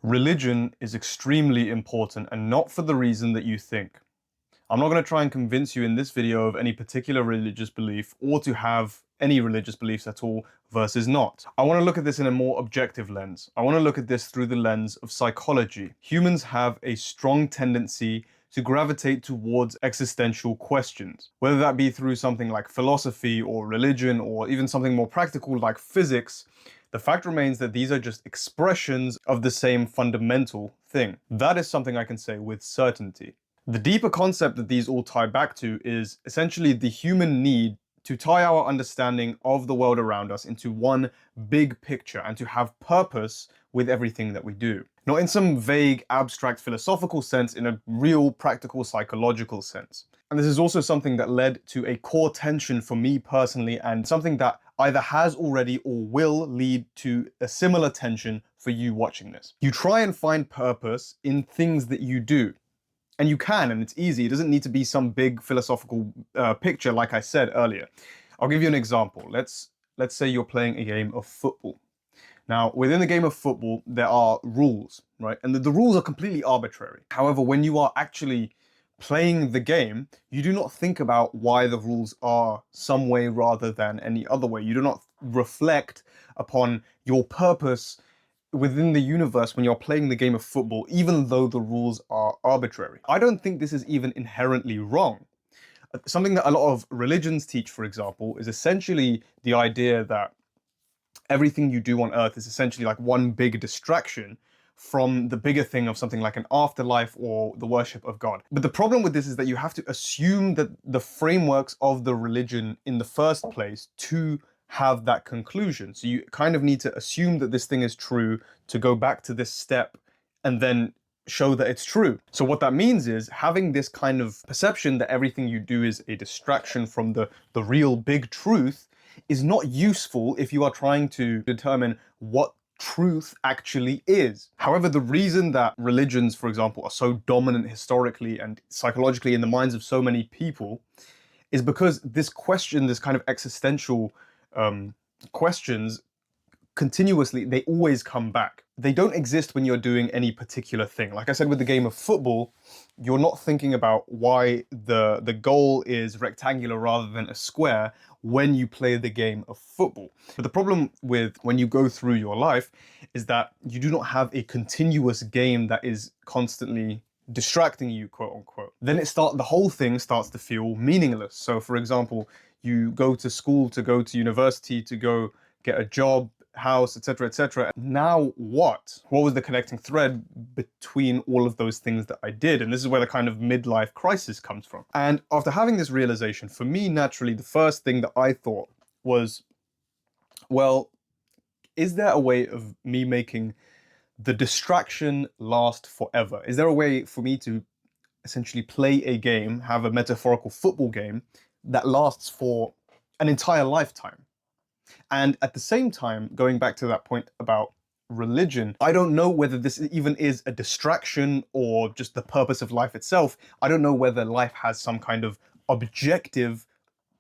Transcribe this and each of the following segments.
Religion is extremely important, and not for the reason that you think. I'm not going to try and convince you in this video of any particular religious belief or to have any religious beliefs at all versus not. I want to look at this in a more objective lens. I want to look at this through the lens of psychology. Humans have a strong tendency to gravitate towards existential questions, whether that be through something like philosophy or religion or even something more practical like physics. The fact remains that these are just expressions of the same fundamental thing. That is something I can say with certainty. The deeper concept that these all tie back to is essentially the human need to tie our understanding of the world around us into one big picture and to have purpose with everything that we do. Not in some vague, abstract philosophical sense, in a real, practical, psychological sense. And this is also something that led to a core tension for me personally, and something that either has already or will lead to a similar tension for you watching this. You try and find purpose in things that you do. And you can, and it's easy. It doesn't need to be some big philosophical picture, like I said earlier. I'll give you an example. Let's say you're playing a game of football. Now, within the game of football, there are rules, right? And the rules are completely arbitrary. However, when you are actually playing the game, you do not think about why the rules are some way rather than any other way. You do not reflect upon your purpose within the universe when you're playing the game of football, even though the rules are arbitrary. I don't think this is even inherently wrong. Something that a lot of religions teach, for example, is essentially the idea that everything you do on earth is essentially like one big distraction from the bigger thing of something like an afterlife or the worship of God. But the problem with this is that you have to assume that the frameworks of the religion in the first place to have that conclusion. So you kind of need to assume that this thing is true to go back to this step and then show that it's true. So what that means is having this kind of perception that everything you do is a distraction from the real big truth is not useful if you are trying to determine what truth actually is. However, the reason that religions, for example, are so dominant historically and psychologically in the minds of so many people is because this question, this kind of existential questions, continuously, they always come back. They don't exist when you're doing any particular thing. Like I said, with the game of football, you're not thinking about why the goal is rectangular rather than a square when you play the game of football. But the problem with when you go through your life is that you do not have a continuous game that is constantly distracting you, quote unquote. Then the whole thing starts to feel meaningless. So for example, you go to school, to go to university, to go get a job, house, etc., etc. Now what? What was the connecting thread between all of those things that I did? And this is where the kind of midlife crisis comes from. And after having this realization, for me, naturally, the first thing that I thought was, well, is there a way of me making the distraction last forever? Is there a way for me to essentially play a game, have a metaphorical football game that lasts for an entire lifetime? And at the same time, going back to that point about religion, I don't know whether this even is a distraction or just the purpose of life itself. I don't know whether life has some kind of objective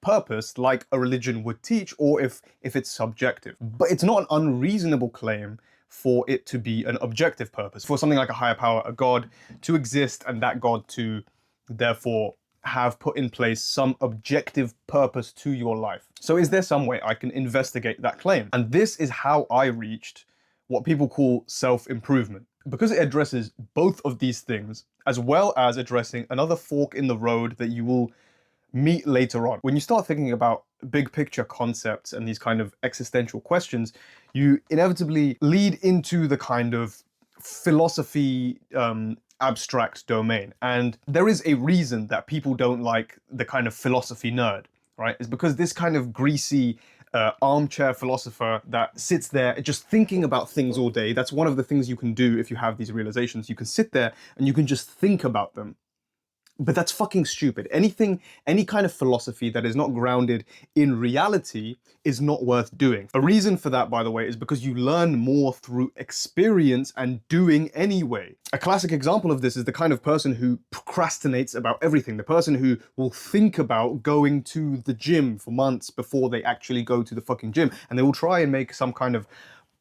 purpose like a religion would teach, or if it's subjective. But it's not an unreasonable claim for it to be an objective purpose, for something like a higher power, a God, to exist and that God to therefore have put in place some objective purpose to your life. So is there some way I can investigate that claim? And this is how I reached what people call self-improvement. Because it addresses both of these things, as well as addressing another fork in the road that you will meet later on. When you start thinking about big picture concepts and these kind of existential questions, you inevitably lead into the kind of philosophy, abstract domain. And there is a reason that people don't like the kind of philosophy nerd, right? It's because this kind of greasy armchair philosopher that sits there just thinking about things all day. That's one of the things you can do if you have these realizations. You can sit there and you can just think about them. But that's fucking stupid. Any kind of philosophy that is not grounded in reality is not worth doing. A reason for that, by the way, is because you learn more through experience and doing anyway. A classic example of this is the kind of person who procrastinates about everything. The person who will think about going to the gym for months before they actually go to the fucking gym. And they will try and make some kind of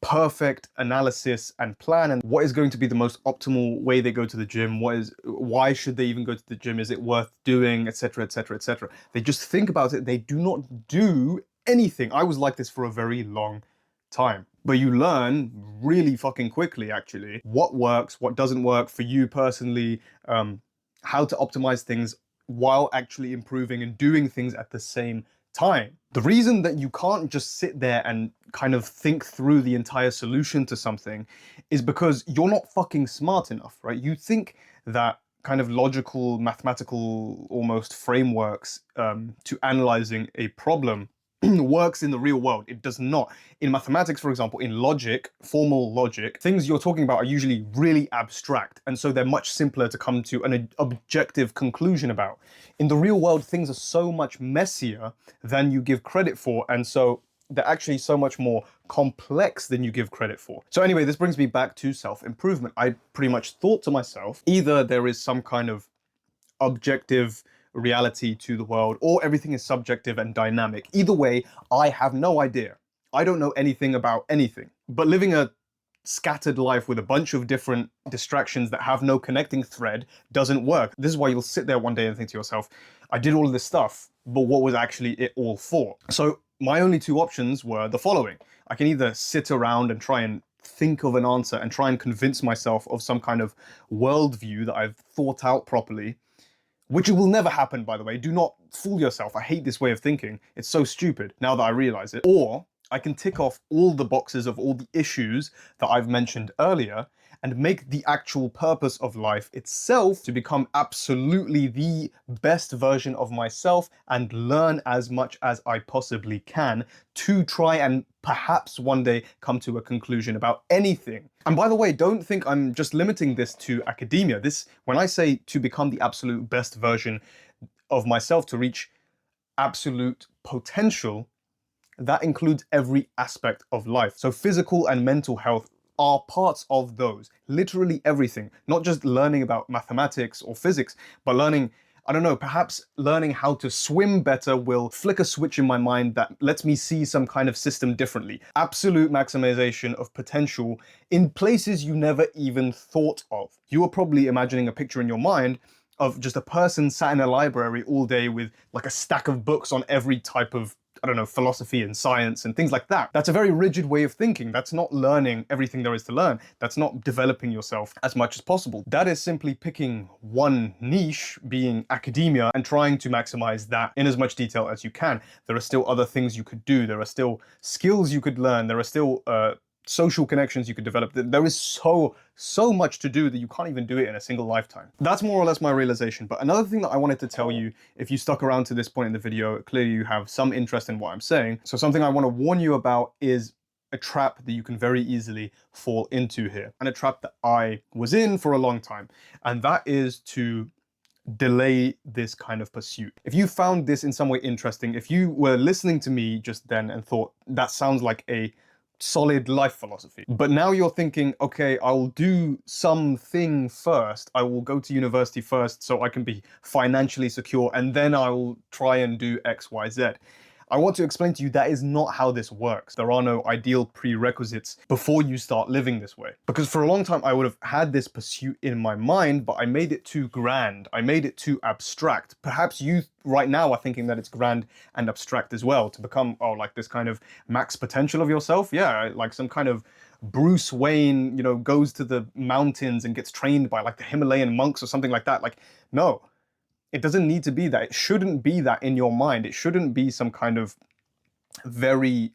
perfect analysis and plan, and what is going to be the most optimal way they go to the gym, why should they even go to the gym, is it worth doing, etc, etc, etc. They just think about it, they do not do anything. I was like this for a very long time. But you learn really fucking quickly, actually, what works, what doesn't work for you personally, how to optimize things while actually improving and doing things at the same time. The reason that you can't just sit there and kind of think through the entire solution to something is because you're not fucking smart enough, right? You think that kind of logical, mathematical, almost frameworks to analyzing a problem works in the real world. It does not. In mathematics, for example, in logic, formal logic, things you're talking about are usually really abstract, and so they're much simpler to come to an objective conclusion about. In the real world, things are so much messier than you give credit for, and so they're actually so much more complex than you give credit for. So anyway, this brings me back to self-improvement. I pretty much thought to myself, either there is some kind of objective reality to the world, or everything is subjective and dynamic. Either way, I have no idea. I don't know anything about anything. But living a scattered life with a bunch of different distractions that have no connecting thread doesn't work. This is why you'll sit there one day and think to yourself, I did all of this stuff, but what was actually it all for? So my only two options were the following. I can either sit around and try and think of an answer and try and convince myself of some kind of worldview that I've thought out properly, which will never happen, by the way. Do not fool yourself. I hate this way of thinking. It's so stupid now that I realize it. Or I can tick off all the boxes of all the issues that I've mentioned earlier and make the actual purpose of life itself to become absolutely the best version of myself and learn as much as I possibly can to try and perhaps one day come to a conclusion about anything. And by the way, don't think I'm just limiting this to academia. When I say to become the absolute best version of myself, to reach absolute potential, that includes every aspect of life. So physical and mental health are parts of those. Literally everything. Not just learning about mathematics or physics, but learning, I don't know, perhaps learning how to swim better will flick a switch in my mind that lets me see some kind of system differently. Absolute maximization of potential in places you never even thought of. You are probably imagining a picture in your mind of just a person sat in a library all day with like a stack of books on every type of, I don't know, philosophy and science and things like that. That's a very rigid way of thinking. That's not learning everything there is to learn. That's not developing yourself as much as possible. That is simply picking one niche, being academia, and trying to maximize that in as much detail as you can. There are still other things you could do. There are still skills you could learn. There are still social connections you could develop. There is so much to do that you can't even do it in a single lifetime. That's more or less my realization. But another thing that I wanted to tell you, if you stuck around to this point in the video, clearly you have some interest in what I'm saying. So something I want to warn you about is a trap that you can very easily fall into here, and a trap that I was in for a long time. And that is to delay this kind of pursuit. If you found this in some way interesting, if you were listening to me just then and thought that sounds like a solid life philosophy, but now you're thinking, okay, I'll do something first. I will go to university first so I can be financially secure, and then I will try and do X, Y, Z. I want to explain to you that is not how this works. There are no ideal prerequisites before you start living this way. Because for a long time, I would have had this pursuit in my mind, but I made it too grand. I made it too abstract. Perhaps you right now are thinking that it's grand and abstract as well, to become, oh, like this kind of max potential of yourself. Yeah, like some kind of Bruce Wayne, you know, goes to the mountains and gets trained by like the Himalayan monks or something like that. Like, no. It doesn't need to be that. It shouldn't be that in your mind. It shouldn't be some kind of very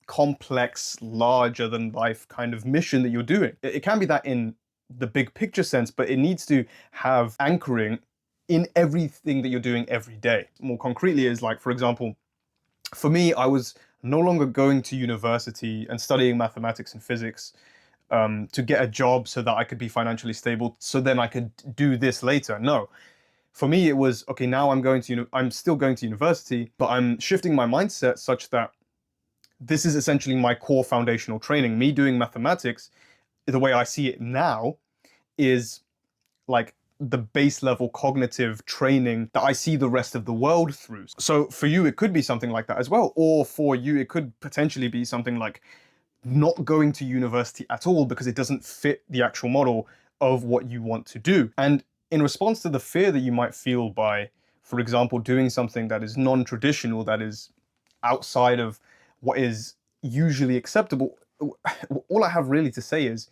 complex, larger than life kind of mission that you're doing. It can be that in the big picture sense, but it needs to have anchoring in everything that you're doing every day. More concretely is like, for example, for me, I was no longer going to university and studying mathematics and physics to get a job so that I could be financially stable, so then I could do this later. No. For me, it was, okay, now I'm still going to university, but I'm shifting my mindset such that this is essentially my core foundational training. Me doing mathematics, the way I see it now, is like the base level cognitive training that I see the rest of the world through. So for you, it could be something like that as well. Or for you, it could potentially be something like not going to university at all because it doesn't fit the actual model of what you want to do. And in response to the fear that you might feel by, for example, doing something that is non-traditional, that is outside of what is usually acceptable, all I have really to say is,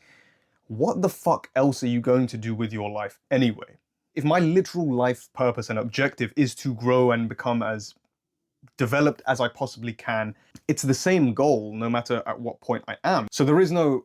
what the fuck else are you going to do with your life anyway? If my literal life purpose and objective is to grow and become as developed as I possibly can, it's the same goal no matter at what point I am. So there is no,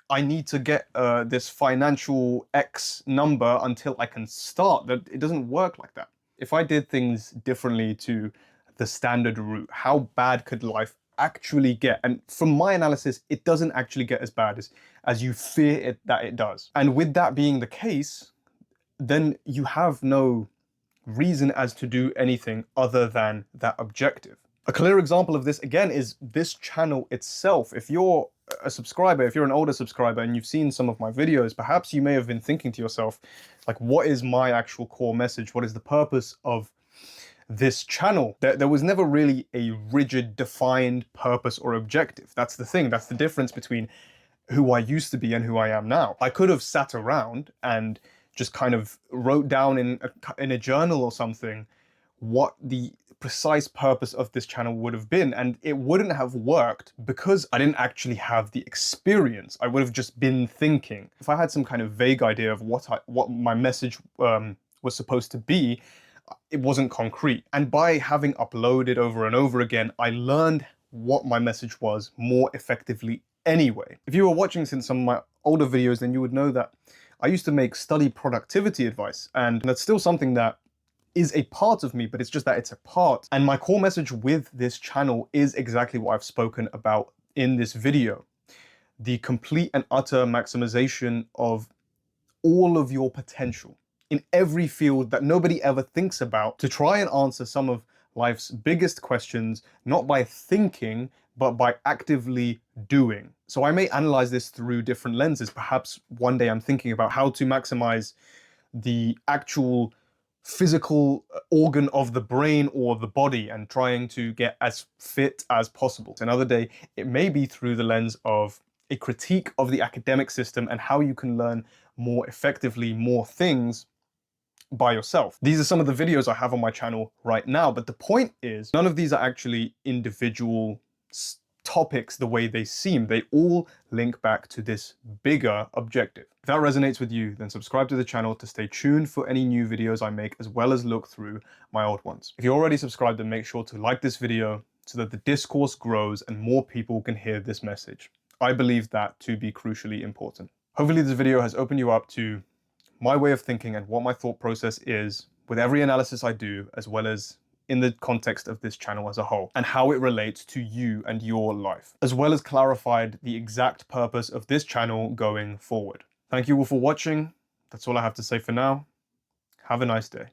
I need to get this financial X number until I can start. That it doesn't work like that. If I did things differently to the standard route, how bad could life actually get? And from my analysis, it doesn't actually get as bad as you fear it that it does. And with that being the case, then you have no reason as to do anything other than that objective. A clear example of this, again, is this channel itself. If you're a subscriber, if you're an older subscriber and you've seen some of my videos, perhaps you may have been thinking to yourself, like, what is my actual core message? What is the purpose of this channel? There was never really a rigid, defined purpose or objective. That's the thing. That's the difference between who I used to be and who I am now. I could have sat around and just kind of wrote down in a journal or something what the precise purpose of this channel would have been, and it wouldn't have worked because I didn't actually have the experience. I would have just been thinking. If I had some kind of vague idea of what my message was supposed to be, it wasn't concrete. And by having uploaded over and over again, I learned what my message was more effectively anyway. If you were watching since some of my older videos, then you would know that I used to make study productivity advice, and that's still something that is a part of me, but it's just that it's a part. And my core message with this channel is exactly what I've spoken about in this video. The complete and utter maximization of all of your potential in every field that nobody ever thinks about, to try and answer some of life's biggest questions, not by thinking, but by actively doing. So I may analyze this through different lenses. Perhaps one day I'm thinking about how to maximize the actual physical organ of the brain or the body and trying to get as fit as possible. Another day, it may be through the lens of a critique of the academic system and how you can learn more effectively more things by yourself. These are some of the videos I have on my channel right now, but the point is, none of these are actually individual topics the way they seem. They all link back to this bigger objective. If that resonates with you, then subscribe to the channel to stay tuned for any new videos I make, as well as look through my old ones. If you're already subscribed, then make sure to like this video so that the discourse grows and more people can hear this message. I believe that to be crucially important. Hopefully this video has opened you up to my way of thinking and what my thought process is with every analysis I do, as well as in the context of this channel as a whole, and how it relates to you and your life, as well as clarified the exact purpose of this channel going forward. Thank you all for watching. That's all I have to say for now. Have a nice day.